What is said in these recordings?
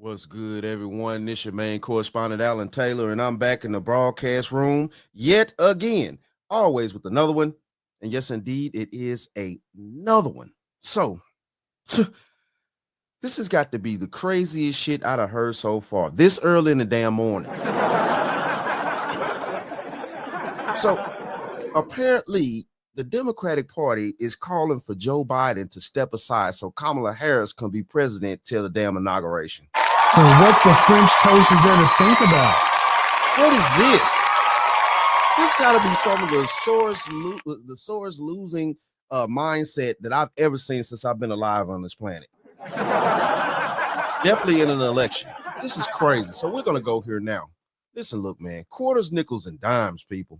What's good, everyone? This your main correspondent, Alan Taylor, and I'm back in the broadcast room yet again, always with another one. And yes, indeed, it is another one. So, this has got to be the craziest shit I've heard so far, this early in the damn morning. So, apparently, the Democratic Party is calling for Joe Biden to step aside so Kamala Harris can be president till the damn inauguration. So what the French toast is there to think about? What is this? This got to be some of the sorest losing mindset that I've ever seen since I've been alive on this planet. Definitely in an election. This is crazy. So we're going to go here now. Listen, look, man, quarters, nickels, and dimes, people.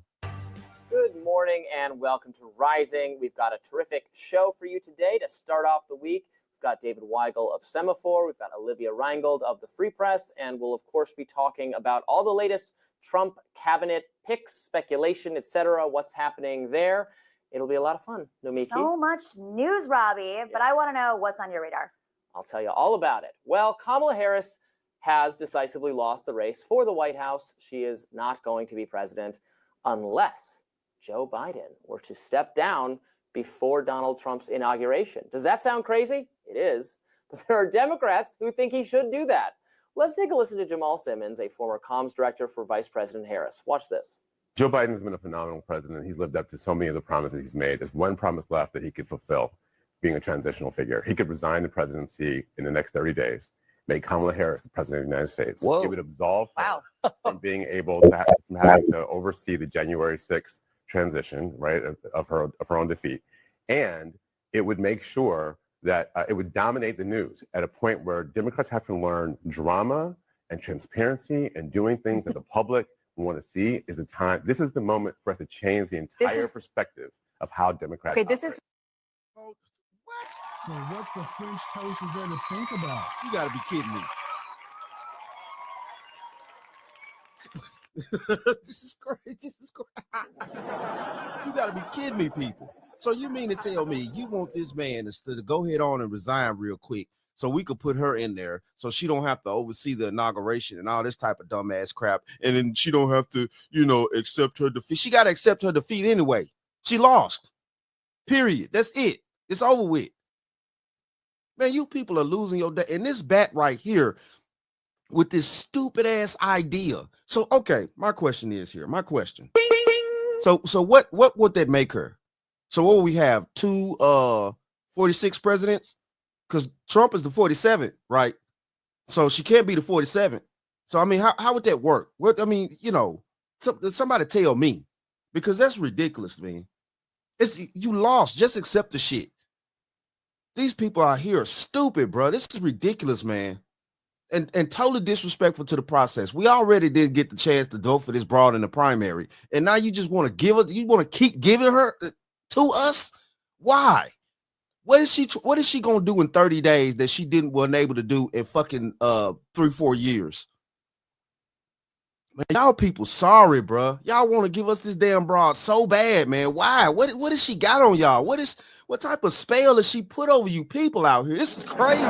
Good morning and welcome to Rising. We've got a terrific show for you today to start off the week. We've got David Weigel of Semaphore. We've got Olivia Reingold of the Free Press. And we'll, of course, be talking about all the latest Trump cabinet picks, speculation, etc. What's happening there. It'll be a lot of fun. Nomiki? So much news, Robbie, but I want to know what's on your radar. I'll tell you all about it. Well, Kamala Harris has decisively lost the race for the White House. She is not going to be president unless Joe Biden were to step down before Donald Trump's inauguration. Does that sound crazy? It is. But there are Democrats who think he should do that. Let's take a listen to Jamal Simmons, a former comms director for Vice President Harris. Watch this. Joe Biden's been a phenomenal president. He's lived up to so many of the promises he's made. There's one promise left that he could fulfill, being a transitional figure. He could resign the presidency in the next 30 days, make Kamala Harris the president of the United States. Whoa. It would absolve her from being able to from having to oversee the January 6th transition, right, of her own defeat. And it would make sure that it would dominate the news at a point where Democrats have to learn drama and transparency and doing things that the public want to see is the time. This is the moment for us to change the entire perspective of how Democrats operate. What? So what the French toast is there to think about? You got to be kidding me. This is great. You got to be kidding me, people. So you mean to tell me you want this man to go ahead on and resign real quick so we could put her in there so she don't have to oversee the inauguration and all this type of dumbass crap, and then she don't have to, accept her defeat. She got to accept her defeat anyway. She lost. Period. That's it. It's over with. Man, you people are losing your day. And this bat right here with this stupid ass idea. So, okay, my question is here. So what would that make her? So what would we have? 46 presidents? Because Trump is the 47th, right? So she can't be the 47th. So, I mean, how would that work? Somebody tell me. Because that's ridiculous, man. You lost. Just accept the shit. These people out here are stupid, bro. This is ridiculous, man. And totally disrespectful to the process. We already didn't get the chance to vote for this broad in the primary. And now you just want to give her, you want to keep giving her to us? Why? What is she going to do in 30 days that she wasn't able to do in fucking 3-4 years? Man, y'all people sorry, bro. Y'all want to give us this damn broad so bad, man. Why? What has she got on y'all? What type of spell has she put over you people out here? This is crazy.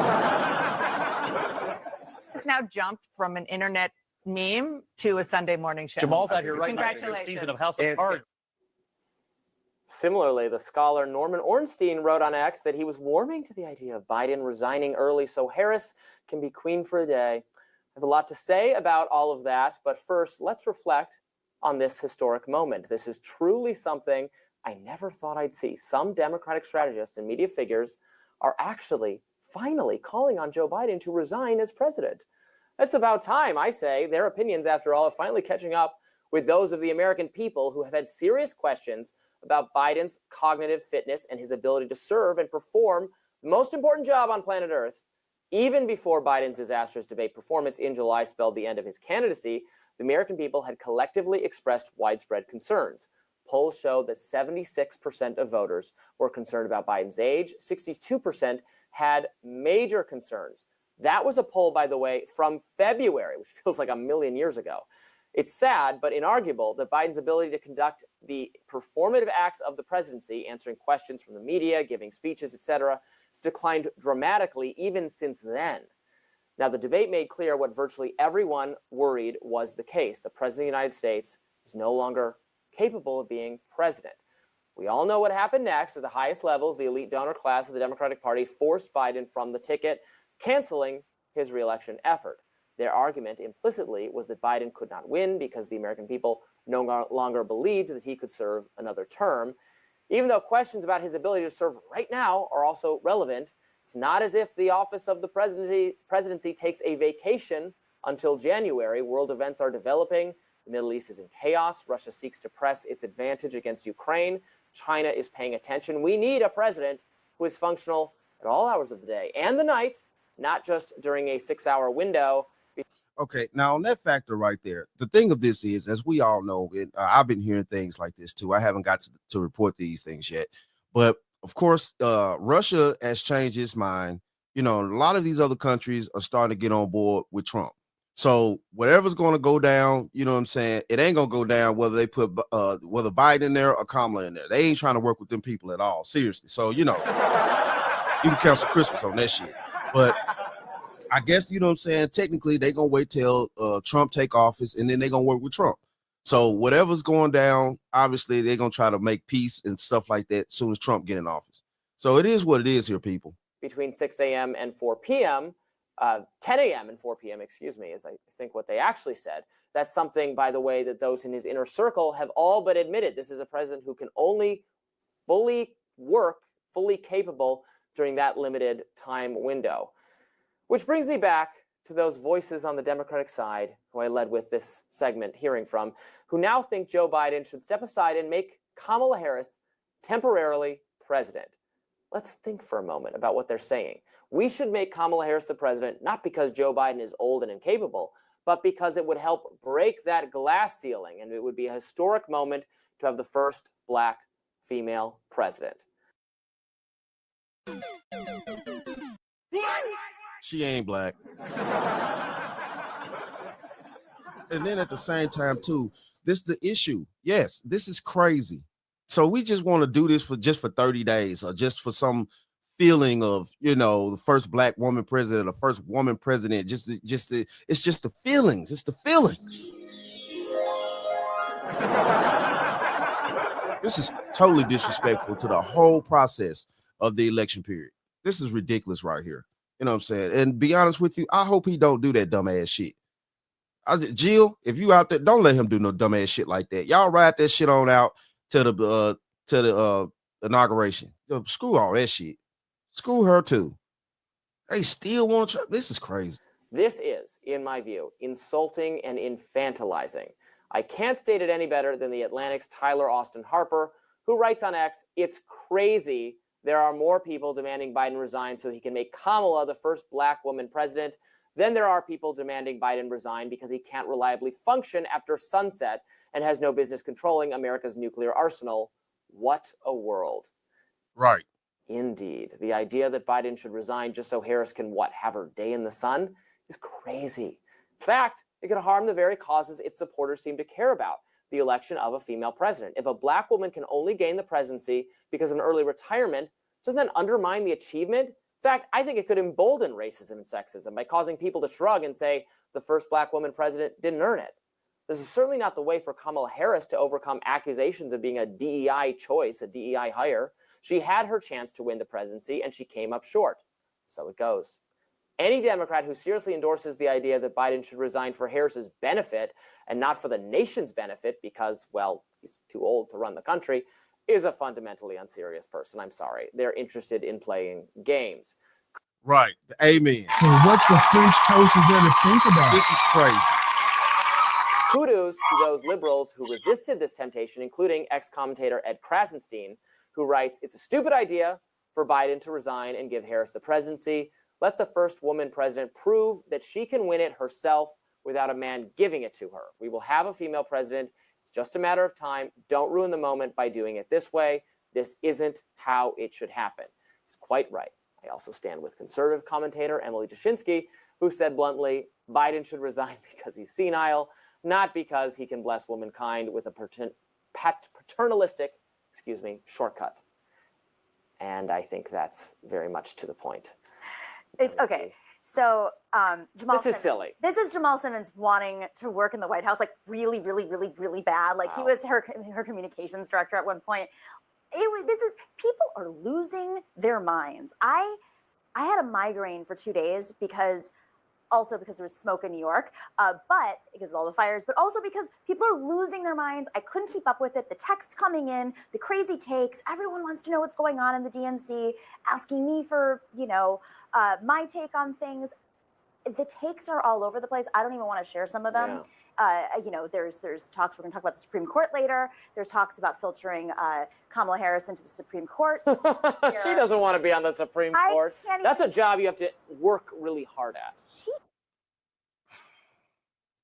It's now jumped from an internet meme to a Sunday morning show. Jamal's out here right now. Congratulations. Season of House of Cards. Similarly, the scholar Norman Ornstein wrote on X that he was warming to the idea of Biden resigning early so Harris can be queen for a day. I have a lot to say about all of that, but first, let's reflect on this historic moment. This is truly something I never thought I'd see. Some Democratic strategists and media figures are actually finally calling on Joe Biden to resign as president. It's about time, I say. Their opinions, after all, are finally catching up with those of the American people who have had serious questions about Biden's cognitive fitness and his ability to serve and perform the most important job on planet Earth. Even before Biden's disastrous debate performance in July spelled the end of his candidacy, the American people had collectively expressed widespread concerns. Polls showed that 76% of voters were concerned about Biden's age. 62% had major concerns. That was a poll, by the way, from February, which feels like a million years ago. It's sad, but inarguable that Biden's ability to conduct the performative acts of the presidency, answering questions from the media, giving speeches, etc., has declined dramatically even since then. Now, the debate made clear what virtually everyone worried was the case. The president of the United States is no longer capable of being president. We all know what happened next. At the highest levels, the elite donor class of the Democratic Party forced Biden from the ticket, canceling his reelection effort. Their argument implicitly was that Biden could not win because the American people no longer believed that he could serve another term. Even though questions about his ability to serve right now are also relevant, it's not as if the office of the presidency takes a vacation until January. World events are developing. The Middle East is in chaos. Russia seeks to press its advantage against Ukraine. China is paying attention. We need a president who is functional at all hours of the day and the night, not just during a 6-hour window. Okay, now on that factor right there, the thing of this is, as we all know, I've been hearing things like this too. I haven't got to report these things yet, but of course, Russia has changed its mind. You know, a lot of these other countries are starting to get on board with Trump. So whatever's going to go down, you know what I'm saying, it ain't going to go down whether they put whether Biden in there or Kamala in there. They ain't trying to work with them people at all, seriously. So, you know, you can cancel Christmas on that shit. But I guess, you know what I'm saying, technically they're going to wait till Trump take office and then they're going to work with Trump. So whatever's going down, obviously they're going to try to make peace and stuff like that as soon as Trump get in office. So it is what it is here, people. Between 6 a.m. and 4 p.m., 10 a.m. and 4 p.m., excuse me, is I think what they actually said. That's something, by the way, that those in his inner circle have all but admitted. This is a president who can only fully work, fully capable during that limited time window. Which brings me back to those voices on the Democratic side, who I led with this segment hearing from, who now think Joe Biden should step aside and make Kamala Harris temporarily president. Let's think for a moment about what they're saying. We should make Kamala Harris the president, not because Joe Biden is old and incapable, but because it would help break that glass ceiling, and it would be a historic moment to have the first black female president. She ain't black. And then at the same time, too, this is the issue. Yes, this is crazy. So we just want to do this for 30 days or just for some feeling of, you know, the first black woman president, the first woman president. It's just the feelings. It's the feelings. This is totally disrespectful to the whole process of the election period. This is ridiculous right here. You know what I'm saying? And be honest with you, I hope he don't do that dumbass shit. Jill, if you out there, don't let him do no dumbass shit like that. Y'all ride that shit on out to the inauguration. Screw all that shit. Screw her too. They still want to. This is crazy. This is, in my view, insulting and infantilizing. I can't state it any better than the Atlantic's Tyler Austin Harper, who writes on X, "It's crazy. There are more people demanding Biden resign so he can make Kamala the first black woman president than there are people demanding Biden resign because he can't reliably function after sunset and has no business controlling America's nuclear arsenal. What a world." Right. Indeed. The idea that Biden should resign just so Harris can, have her day in the sun is crazy. In fact, it could harm the very causes its supporters seem to care about, the election of a female president. If a black woman can only gain the presidency because of an early retirement, doesn't that undermine the achievement? In fact, I think it could embolden racism and sexism by causing people to shrug and say the first black woman president didn't earn it. This is certainly not the way for Kamala Harris to overcome accusations of being a DEI choice, a DEI hire. She had her chance to win the presidency, and she came up short. So it goes. Any Democrat who seriously endorses the idea that Biden should resign for Harris's benefit and not for the nation's benefit because, he's too old to run the country, is a fundamentally unserious person. I'm sorry. They're interested in playing games. Right. Amen. So what the French toast is there to think about? This is crazy. Kudos to those liberals who resisted this temptation, including ex-commentator Ed Krasenstein, who writes, "It's a stupid idea for Biden to resign and give Harris the presidency. Let the first woman president prove that she can win it herself without a man giving it to her. We will have a female president. It's just a matter of time. Don't ruin the moment by doing it this way. This isn't how it should happen." He's quite right. I also stand with conservative commentator Emily Jashinsky, who said bluntly, Biden should resign because he's senile, not because he can bless womankind with a paternalistic, shortcut. And I think that's very much to the point. It's okay. So Jamal This is Simmons, silly. This is Jamal Simmons wanting to work in the White House, like really, really, really, really bad. Like he Wow. was her communications director at one point. People are losing their minds. I had a migraine for 2 days because there was smoke in New York, but because of all the fires, but also because people are losing their minds. I couldn't keep up with it. The texts coming in, the crazy takes. Everyone wants to know what's going on in the DNC, asking me for, my take on things. The takes are all over the place. I don't even want to share some of them. Yeah. There's talks. We're going to talk about the Supreme Court later. There's talks about filtering Kamala Harris into the Supreme Court. She doesn't want to be on the Supreme Court. That's a job you have to work really hard at. She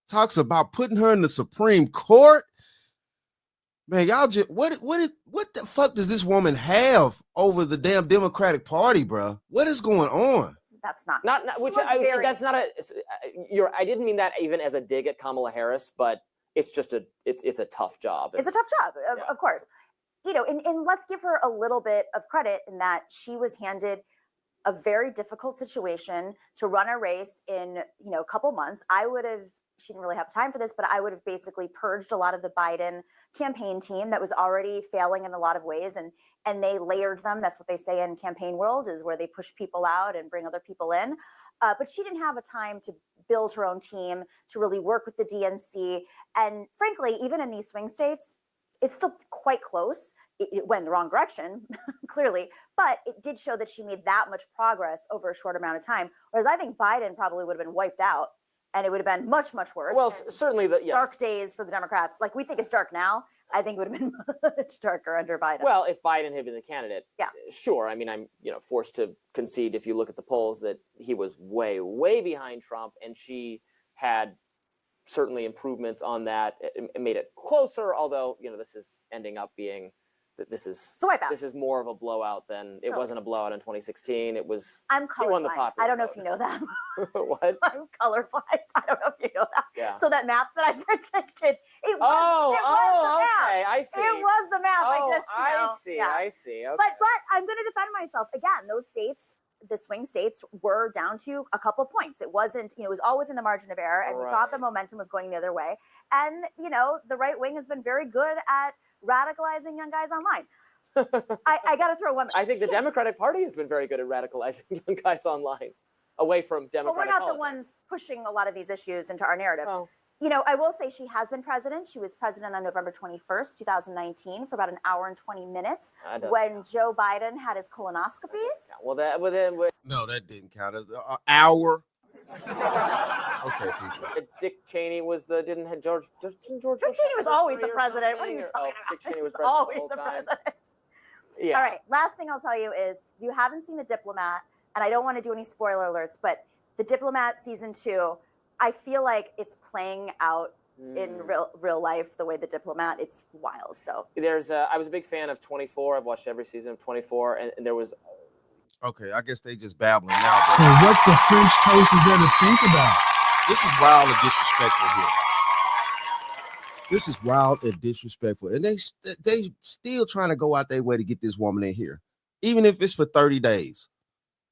talks about putting her in the Supreme Court. Man, y'all just what the fuck does this woman have over the damn Democratic Party, bro? What is going on? That's not Which that's not a. I didn't mean that even as a dig at Kamala Harris, but it's just it's a tough job. It's a tough job, of course. And let's give her a little bit of credit in that she was handed a very difficult situation to run a race in a couple months. She didn't really have time for this, but I would have basically purged a lot of the Biden campaign team that was already failing in a lot of ways, and they layered them. That's what they say in campaign world, is where they push people out and bring other people in. But she didn't have a time to build her own team, to really work with the DNC. And frankly, even in these swing states, it's still quite close. It went in the wrong direction, clearly, but it did show that she made that much progress over a short amount of time. Whereas I think Biden probably would have been wiped out, and it would have been much, much worse. Well, certainly dark days for the Democrats. Like, we think it's dark now. I think it would have been much darker under Biden. Well, if Biden had been the candidate, yeah, sure. I mean, I'm forced to concede, if you look at the polls, that he was way, way behind Trump, and she had certainly improvements on that. It made it closer, although this is ending up being that this is more of a blowout than it wasn't a blowout in 2016. It was. I'm colorblind. I don't know if you know that. What? I'm colorblind. I don't know if you know that. Yeah. So that map that I predicted, it was. Okay, I see. It was the map. I see. Yeah. I see. Okay. But I'm going to defend myself again. Those states, the swing states, were down to a couple of points. It wasn't. It was all within the margin of error, and we thought the momentum was going the other way. And the right wing has been very good at radicalizing young guys online. I got to throw one. I think the Democratic Party has been very good at radicalizing young guys online, away from Democratic But we're not politics. the ones pushing a lot of these issues into our narrative. Oh. I will say she has been president. She was president on November 21st, 2019, for about an hour and 20 minutes when Joe Biden had his colonoscopy. Well, no, that didn't count as an hour. Okay, people. Dick Cheney was didn't George Cheney was always the president. What are you talking about? Dick Cheney was always the time. president. Yeah. All right. Last thing I'll tell you is, if you haven't seen The Diplomat, and I don't want to do any spoiler alerts, but The Diplomat season 2, I feel like it's playing out in real life the way The Diplomat. It's wild. So I was a big fan of 24. I've watched every season of 24, and there was. Okay, I guess they just babbling now. But And what the French toast is there to think about? this is wild and disrespectful here. This is wild and disrespectful, and they still trying to go out their way to get this woman in here, even if it's for 30 days.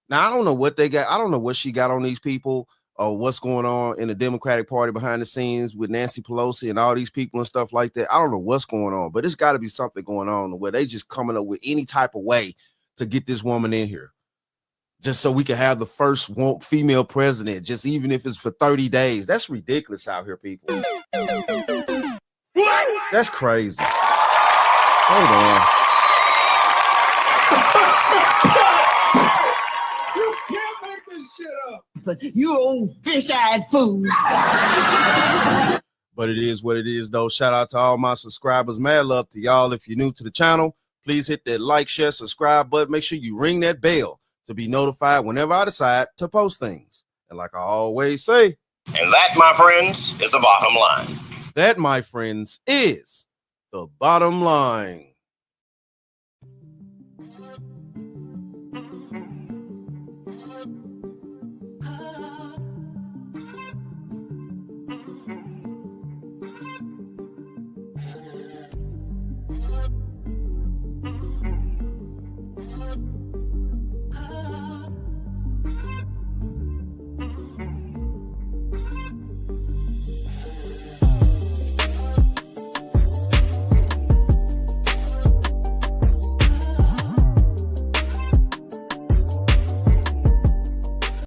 Now I don't know what they got. I don't know what she got on these people, or what's going on in the Democratic Party behind the scenes with Nancy Pelosi and all these people and stuff like that. I don't know what's going on, but it's got to be something going on where they just coming up with any type of way to get this woman in here, just so we can have the first female president, just even if it's for 30 days. That's ridiculous out here, people. That's crazy. Hold on. You can't make this shit up. But you old fish-eyed fool. But it is what it is, though. Shout out to all my subscribers. Mad love to y'all. If you're new to the channel, please hit that like, share, subscribe button. Make sure you ring that bell to be notified whenever I decide to post things. And like I always say, and that, my friends, is the bottom line. That, my friends, is the bottom line.